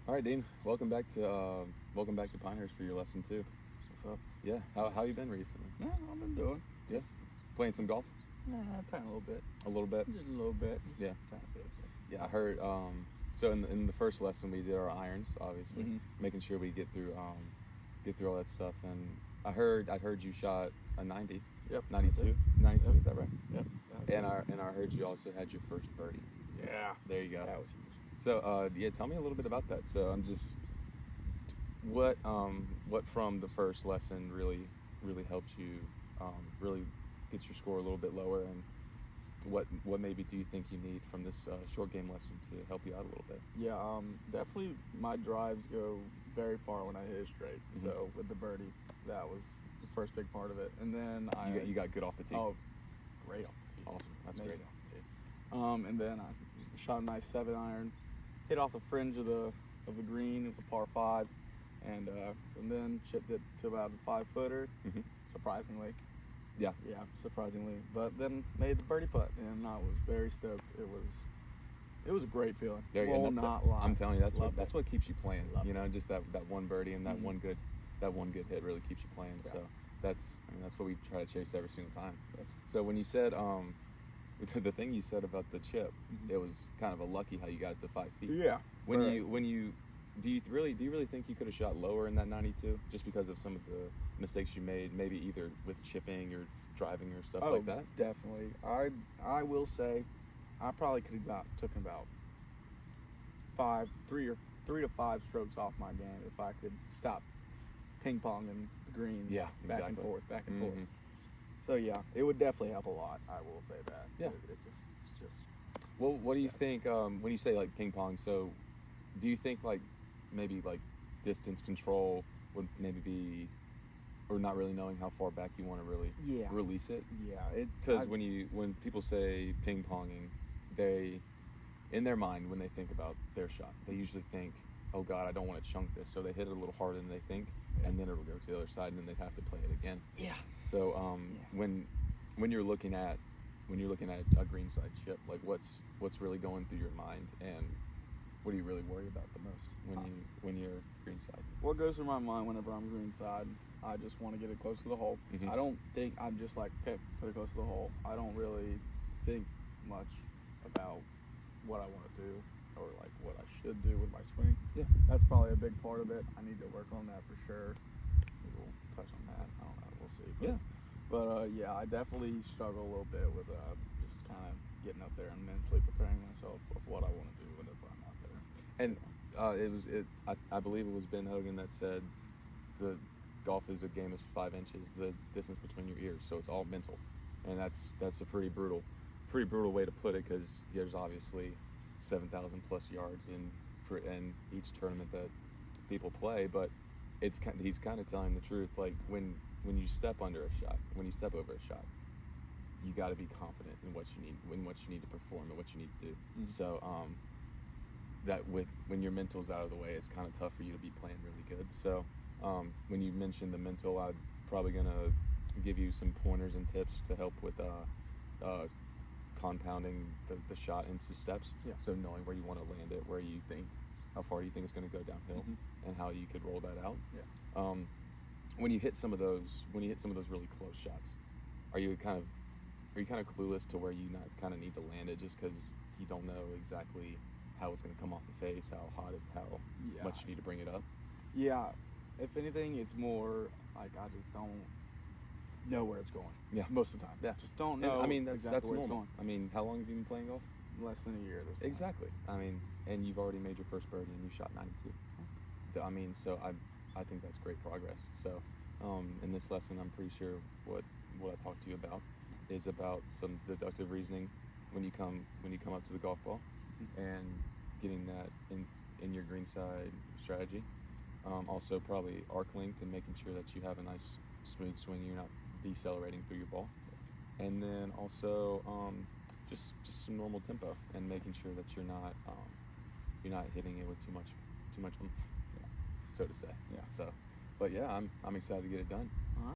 All right, Dean. Welcome back to Pinehurst for your lesson two. So, Yeah. How you been recently? yeah, I've been doing. Yes. Playing some golf? Yeah, trying a little bit. A little bit. Just a little bit. Yeah. Trying a bit. Yeah. I heard. So in the first lesson we did our irons, obviously, Mhm. making sure we get through all that stuff. And I heard you shot a 90. Yep. 92. That's 92. Yep. Is that right? Yep. And I heard you also had your first birdie. Yeah. There you go. That was huge. So yeah, tell me a little bit about that. So I'm just what from the first lesson really helped you really get your score a little bit lower, and what maybe do you think you need from this short game lesson to help you out a little bit? Yeah. Definitely, my drives go very far when I hit it straight. Mhm. So with the birdie, that was the first big part of it. And then You got good off the tee. Oh, great off the tee. Awesome. That's Amazing great. off the tee. And then I shot a nice 7-iron, hit off the fringe of the green. It was a par 5, and then chipped it to about a 5-footer. Mhm. Surprisingly, Yeah. surprisingly. But then made the birdie putt, and I was very stoked. It was a great feeling. There you go. Will not lie. I'm telling you, that's Loved what keeps you playing. Loved You know, just that one birdie and that Mhm. one good hit really keeps you playing. Yeah. So that's what we try to chase every single time. Yep. So when you said the thing you said about the chip, Mhm. it was kind of a lucky how you got it to 5 feet. Yeah. When correct. you do you really think you could have shot lower in that 92 just because of some of the mistakes you made, maybe either with chipping or driving or stuff like that? Definitely. I will say, I probably could have taken about 3 to 5 strokes off my game if I could stop ping ponging the greens. Yeah, back exactly. and forth, back and Mhm. forth. So yeah, it would definitely help a lot. I will say that. Yeah. It's just Well, what do you Yeah. think when you say like ping pong? So, do you think like maybe like distance control would maybe be, or not really knowing how far back you want to really Yeah. release it? yeah. Because when people say ping ponging, they in their mind when they think about their shot, they usually think, oh God, I don't want to chunk this, so they hit it a little harder than they think, and then it'll go to the other side, and then they'd have to play it again. yeah. So Yeah. when you're looking at a greenside chip, like what's really going through your mind, and what do you really worry about the most when you're greenside? What goes through my mind whenever I'm greenside, I just want to get it close to the hole. Mhm. I don't think I'm just like, okay, put it close to the hole. I don't really think much about what I want to do or like what I should do with my swing. Yeah. That's probably a big part of it. I need to work on that for sure. We'll touch on that. I don't know. We'll see. Yeah. But yeah, I definitely struggle a little bit with just kind of getting up there and mentally preparing myself of what I want to do whenever I'm out there. And I believe it was Ben Hogan that said the golf is a game of 5 inches, the distance between your ears, so it's all mental, and that's a pretty brutal way to put it, because there's obviously 7,000 plus yards in each tournament that people play, but he's kind of telling the truth. Like when you step under a shot, when you step over a shot, you got to be confident in what you need to perform and what you need to do. Mhm. So when your mental's out of the way, it's kind of tough for you to be playing really good. So when you mentioned the mental, I'm probably gonna give you some pointers and tips to help with compounding the shot into steps. Yeah. So knowing where you want to land it, how far you think it's going to go downhill, Mhm. and how you could roll that out. Yeah. When you hit some of those really close shots, are you kind of clueless to where you kind of need to land it, just because you don't know exactly how it's going to come off the face, how Yeah. much you need to bring it up? Yeah, if anything, it's more like I just don't know where it's going. Yeah. Most of the time. Yeah. Just don't And, know. I mean, that's exactly where normal. It's I mean, how long have you been playing golf? going. Less than a year. At this point. Exactly. I mean, and you've already made your first birdie and you shot 92. I mean, so I think that's great progress. So in this lesson, I'm pretty sure what I talked to you about is about some deductive reasoning when you come up to the golf ball, and getting that in your greenside strategy. Also probably arc length and making sure that you have a nice smooth swing. You're not decelerating through your ball, and then also just some normal tempo, and making sure that you're not hitting it with too much oomph, so to say. Yeah. So, but yeah, I'm excited to get it done. All right.